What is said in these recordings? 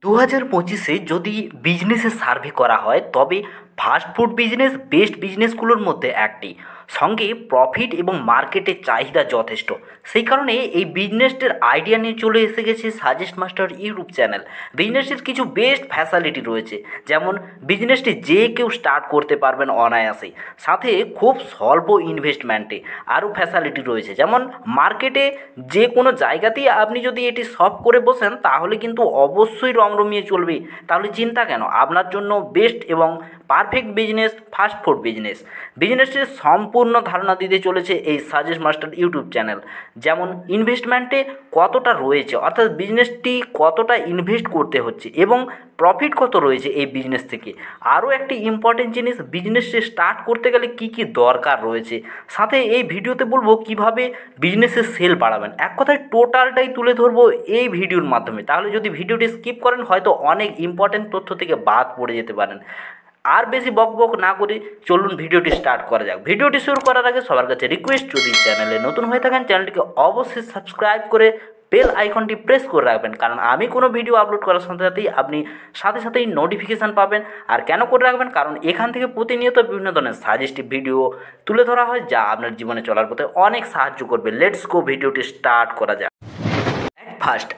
2025-এ যদি বিজনেসের সার্ভে করা হয় তবে ফাস্ট ফুড বিজনেস বেস্ট বিজনেসগুলোর মধ্যে একটি। সঙ্গে প্রফিট এবং মার্কেটের চাহিদা যথেষ্ট। সেই কারণে এই বিজনেসটির আইডিয়া নিয়ে চলে এসে গেছে সাজেস্ট মাস্টার ইউটিউব চ্যানেল। বিজনেসের কিছু বেস্ট ফ্যাসিলিটি রয়েছে, যেমন বিজনেসটি যে কেউ স্টার্ট করতে পারবেন অনায়াসেই, সাথে খুব স্বল্প ইনভেস্টমেন্টে। আরও ফ্যাসিলিটি রয়েছে, যেমন মার্কেটে যে কোনো জায়গাতেই আপনি যদি এটি সব করে বসেন তাহলে কিন্তু অবশ্যই রমরমিয়ে চলবে। তাহলে চিন্তা কেন? আপনার জন্য বেস্ট এবং perfect business fast food business. বিজনেসটির সম্পূর্ণ ধারণা দিতে চলেছে এই সাজেস্ট মাস্টার ইউটিউব চ্যানেল। যেমন ইনভেস্টমেন্টে কতটা রয়েছে, অর্থাৎ বিজনেসটি কতটা ইনভেস্ট করতে হচ্ছে এবং প্রফিট কত রয়েছে এই বিজনেস থেকে। আরও একটি ইম্পর্টেন্ট জিনিস, বিজনেসটি স্টার্ট করতে গেলে কি কি দরকার রয়েছে। সাথে এই ভিডিওতে বলবো কিভাবে বিজনেসের সেল বাড়াবেন। এক কথায় টোটালটাই তুলে ধরবো এই ভিডিওর মাধ্যমে। তাহলে যদি ভিডিওটি স্কিপ করেন হয়তো অনেক ইম্পর্টেন্ট তথ্য থেকে বাদ পড়ে যেতে পারেন। আর বেশি বকবক না করে চলুন ভিডিওটি স্টার্ট করা যাক। ভিডিওটি শুরু করার আগে সবার কাছে রিকোয়েস্ট, যদি চ্যানেলে নতুন হয়ে থাকেন চ্যানেলটিকে অবশ্যই সাবস্ক্রাইব করে বেল আইকনটি প্রেস করে রাখবেন, কারণ আমি কোনো ভিডিও আপলোড করার সাথে সাথেই আপনি সাথে সাথেই নোটিফিকেশান পাবেন। আর কেন করে রাখবেন? কারণ এখান থেকে প্রতিনিয়ত বিভিন্ন ধরনের সাজেস্টিভ ভিডিও তুলে ধরা হয় যা আপনার জীবনে চলার পথে অনেক সাহায্য করবে। লেটস গো, ভিডিওটি স্টার্ট করা যাক।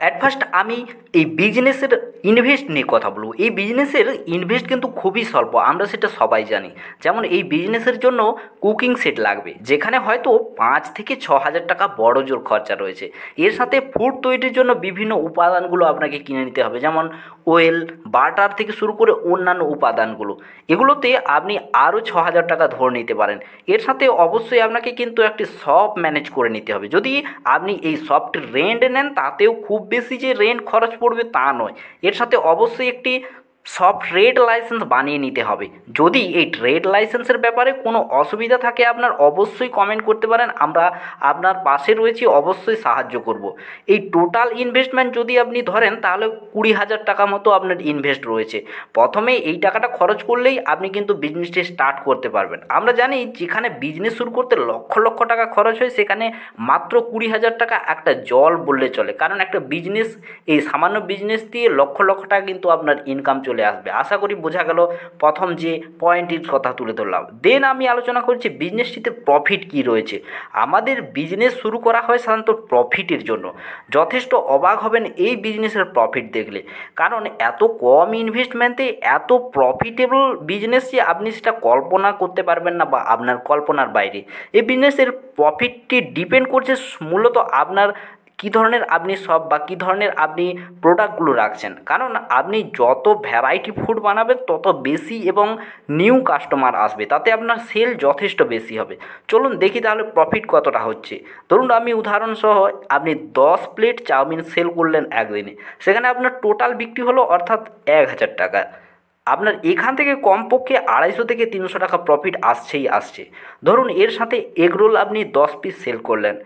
অ্যাট ফার্স্ট আমি এই বিজনেসের ইনভেস্ট নিয়ে কথা বলবো। এই বিজনেসের ইনভেস্ট কিন্তু খুবই স্বল্প, আমরা সেটা সবাই জানি। যেমন এই বিজনেসের জন্য কুকিং সেট লাগবে, যেখানে হয়তো 5 থেকে 6 হাজার টাকা বড় জোর খরচা রয়েছে। এর সাথে ফুড তৈরির জন্য বিভিন্ন উপাদানগুলো আপনাকে কিনে নিতে হবে, যেমন ওয়েল, বাটার থেকে শুরু করে অন্যান্য উপাদানগুলো। এগুলোতে আপনি আরও 6 হাজার টাকা ধরে নিতে পারেন। এর সাথে অবশ্যই আপনাকে কিন্তু একটি শপ ম্যানেজ করে নিতে হবে। যদি আপনি এই শপটির রেন্ট নেন তাতেও খুব বেশি যে রেন্ট খরচ পড়বে তা নয়। এর সাথে অবশ্যই একটি সব ট্রেড লাইসেন্স বানিয়ে নিতে হবে। যদি এই ট্রেড লাইসেন্সের ব্যাপারে কোনো অসুবিধা থাকে আপনার অবশ্যই কমেন্ট করতে পারেন, আমরা আপনার পাশে রয়েছি, অবশ্যই সাহায্য করব। এই টোটাল ইনভেস্টমেন্ট যদি আপনি ধরেন তাহলে 20,000 টাকা মতো আপনার ইনভেস্ট রয়েছে। প্রথমে এই টাকাটা খরচ করলেই আপনি কিন্তু বিজনেসটি স্টার্ট করতে পারবেন। আমরা জানি যেখানে বিজনেস শুরু করতে লক্ষ লক্ষ টাকা খরচ হয় সেখানে মাত্র 20,000 টাকা একটা জল বললে চলে, কারণ একটা বিজনেস, এই সামান্য বিজনেস দিয়ে লক্ষ লক্ষ টাকা কিন্তু আপনার ইনকাম চলে আসবে। আশা করি বোঝা গেল প্রথম যে পয়েন্টের কথা তুলে ধরলাম। দেন আমি আলোচনা করছি বিজনেসটিতে প্রফিট কি রয়েছে। আমাদের বিজনেস শুরু করা হয় সাধারণত প্রফিটের জন্য। যথেষ্ট অবাক হবেন এই বিজনেসের প্রফিট দেখলে, কারণ এত কম ইনভেস্টমেন্টে এত প্রফিটেবল বিজনেস যে আপনি সেটা কল্পনা করতে পারবেন না, বা আপনার কল্পনার বাইরে। এই বিজনেসের প্রফিটটি ডিপেন্ড করছে মূলত আপনার কী ধরনের আপনি সব বা কী ধরনের আপনি প্রোডাক্টগুলো রাখছেন। কারণ আপনি যত ভ্যারাইটি ফুড বানাবেন তত বেশি এবং নিউ কাস্টমার আসবে, তাতে আপনার সেল যথেষ্ট বেশি হবে। চলুন দেখি তাহলে প্রফিট কতটা হচ্ছে। ধরুন আমি উদাহরণসহ, আপনি 10 প্লেট চাউমিন সেল করলেন একদিনে, সেখানে আপনার টোটাল বিক্রি হলো অর্থাৎ 1,000 টাকা। আপনার এখান থেকে কমপক্ষে 250 থেকে 300 টাকা প্রফিট আসছেই আসছে। ধরুন এর সাথে এগ রোল আপনি 10 পিস সেল করলেন,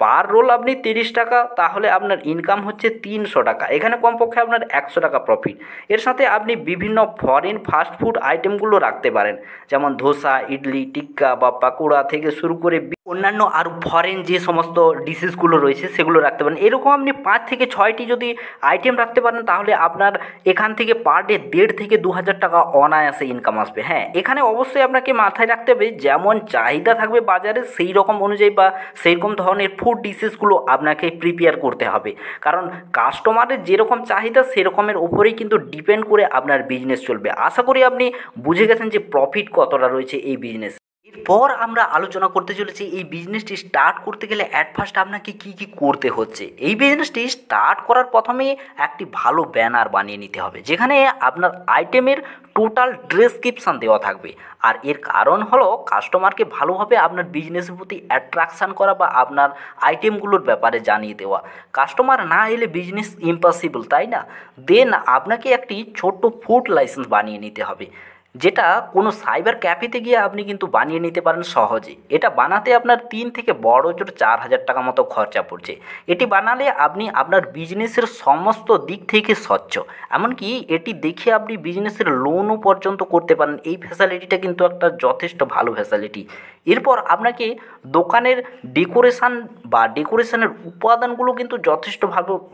পার রোল আপনি 30 টাকা, তাহলে আপনার ইনকাম হচ্ছে 300 টাকা। এখানে কমপক্ষে আপনার 100 টাকা প্রফিট। এর সাথে আপনি বিভিন্ন ফরেন ফাস্ট ফুড আইটেমগুলো রাখতে পারেন, যেমন ধোসা, ইডলি, টিক্কা বা পাকোড়া থেকে শুরু করে অন্যান্য আরও ফরেন যে সমস্ত ডিশেসগুলো রয়েছে সেগুলো রাখতে পারেন। এরকম আপনি 5 থেকে 6টি যদি আইটেম রাখতে পারেন তাহলে আপনার এখান থেকে পার ডে 1,500 থেকে 2,000 টাকা অনায়াসে ইনকাম আসবে। হ্যাঁ, এখানে অবশ্যই আপনাকে মাথায় রাখতে হবে যেমন চাহিদা থাকবে বাজারে সেই রকম অনুযায়ী বা সেই রকম ধরনের ফুড ডিশেসগুলো আপনাকে প্রিপেয়ার করতে হবে, কারণ কাস্টমারের যেরকম চাহিদা সেরকমের ওপরেই কিন্তু ডিপেন্ড করে আপনার বিজনেস চলবে। আশা করি আপনি বুঝে গেছেন যে প্রফিট কতটা রয়েছে এই বিজনেস। এরপর আমরা আলোচনা করতে চলেছি এই বিজনেসটি স্টার্ট করতে গেলে অ্যাট ফার্স্ট আপনাকে কী কী করতে হচ্ছে। এই বিজনেসটি স্টার্ট করার প্রথমেই একটি ভালো ব্যানার বানিয়ে নিতে হবে, যেখানে আপনার আইটেমের টোটাল ডেসক্রিপশান দেওয়া থাকবে। আর এর কারণ হলো কাস্টমারকে ভালোভাবে আপনার বিজনেসের প্রতি অ্যাট্রাকশান করা বা আপনার আইটেমগুলোর ব্যাপারে জানিয়ে দেওয়া। কাস্টমার না এলে বিজনেস ইম্পসিবল, তাই না? দেন আপনাকে একটি ছোট্ট ফুড লাইসেন্স বানিয়ে নিতে হবে। যেটা কোনো সাইবার ক্যাফেতে গিয়ে আপনি কিন্তু বানিয়ে নিতে পারেন সহজে। এটা বানাতে আপনার ৩ থেকে বড় জোর ৪,০০০ টাকা মতো খরচা পড়ছে। এটি বানালে আপনি আপনার বিজনেসের সমস্ত দিক থেকে স্বচ্ছ, এমনকি এটি দেখে আপনি বিজনেসের লোনও পর্যন্ত করতে পারেন। এই ফ্যাসিলিটিটা কিন্তু একটা যথেষ্ট ভালো ফ্যাসিলিটি। এরপর আপনাকে দোকানের ডেকোরেশন বা ডেকোরেশনের উপাদানগুলো কিন্তু যথেষ্ট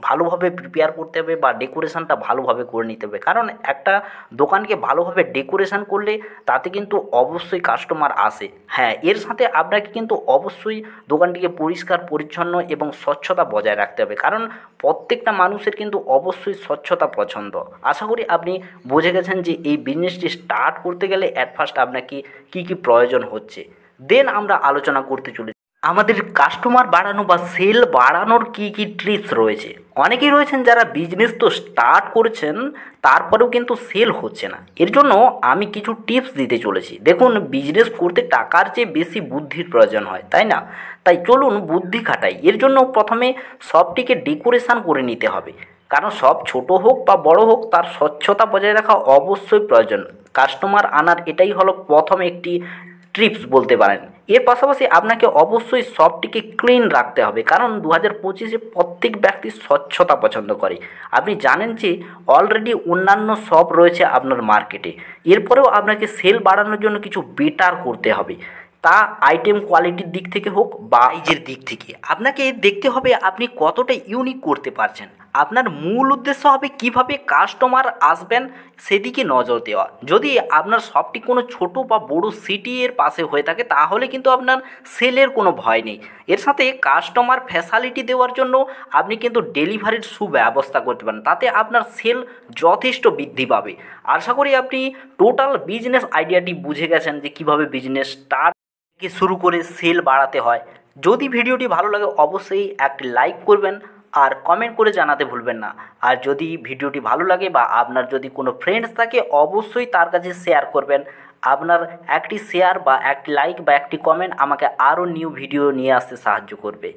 ভালোভাবে প্রিপেয়ার করতে হবে বা ডেকোরেশনটা ভালোভাবে করে নিতে হবে, কারণ একটা দোকানকে ভালোভাবে ডেকোরেশন করলে তাতে কিন্তু অবশ্যই কাস্টমার আসে। হ্যাঁ, এর সাথে আপনাকে কিন্তু অবশ্যই দোকানটিকে পরিষ্কার পরিচ্ছন্ন এবং স্বচ্ছতা বজায় রাখতে হবে, কারণ প্রত্যেকটা মানুষের কিন্তু অবশ্যই স্বচ্ছতা পছন্দ। আশা করি আপনি বুঝে গেছেন যে এই বিজনেসটি স্টার্ট করতে গেলে অ্যাট ফার্স্ট আপনাকে কী কী প্রয়োজন হচ্ছে। দেন আমরা আলোচনা করতে চলেছি আমাদের কাস্টমার বাড়ানো বা সেল বাড়ানোর কী কী ট্রিপস রয়েছে। অনেকেই রয়েছেন যারা বিজনেস তো স্টার্ট করেছেন, তারপরেও কিন্তু সেল হচ্ছে না। এর জন্য আমি কিছু টিপস দিতে চলেছি। দেখুন, বিজনেস করতে টাকার চেয়ে বেশি বুদ্ধির প্রয়োজন হয়, তাই না? তাই চলুন বুদ্ধি খাটাই। এর জন্য প্রথমে সবটিকে ডেকোরেশন করে নিতে হবে, কারণ সব ছোট হোক বা বড় হোক তার স্বচ্ছতা বজায় রাখা অবশ্যই প্রয়োজন। কাস্টমার আনার এটাই হলো প্রথম একটি ট্রিপস বলতে পারেন। এর পাশাপাশি আপনাকে অবশ্যই শপটিকে ক্লিন রাখতে হবে, কারণ 2025-এ প্রত্যেক ব্যক্তি স্বচ্ছতা পছন্দ করে। আপনি জানেন যে অলরেডি অন্যান্য শপ রয়েছে আপনার মার্কেটে। এরপরেও আপনাকে সেল বাড়ানোর জন্য কিছু বেটার করতে হবে, তা আইটেম কোয়ালিটির দিক থেকে হোক বা প্রাইজের দিক থেকে। আপনাকে দেখতে হবে আপনি কতটা ইউনিক করতে পারছেন। আপনার মূল উদ্দেশ্য হবে কিভাবে কাস্টমার আসবেন সেদিকে নজর দেওয়া। যদি আপনার শপটি কোনো ছোট বা বড় সিটি এর পাশে হয়ে থাকে তাহলে কিন্তু আপনার সেলের কোনো ভয় নেই। এর সাথে কাস্টমার ফ্যাসিলিটি দেওয়ার জন্য আপনি কিন্তু ডেলিভারির সুব্যবস্থা করতে পারেন, তাতে আপনার সেল যথেষ্ট বৃদ্ধি পাবে। আশা করি আপনি টোটাল বিজনেস আইডিয়াটি বুঝে গেছেন যে কীভাবে বিজনেস স্টার্ট থেকে শুরু করে সেল বাড়াতে হয়। যদি ভিডিওটি ভালো লাগে অবশ্যই একটি লাইক করবেন আর কমেন্ট করে জানাতে ভুলবেন না। আর যদি ভিডিওটি ভালো লাগে বা আপনার যদি কোনো ফ্রেন্ডস থাকে অবশ্যই তার কাছে শেয়ার করবেন। আপনার একটি শেয়ার বা একটি লাইক বা একটি কমেন্ট আমাকে আরও নিউ ভিডিও নিয়ে আসতে সাহায্য করবে।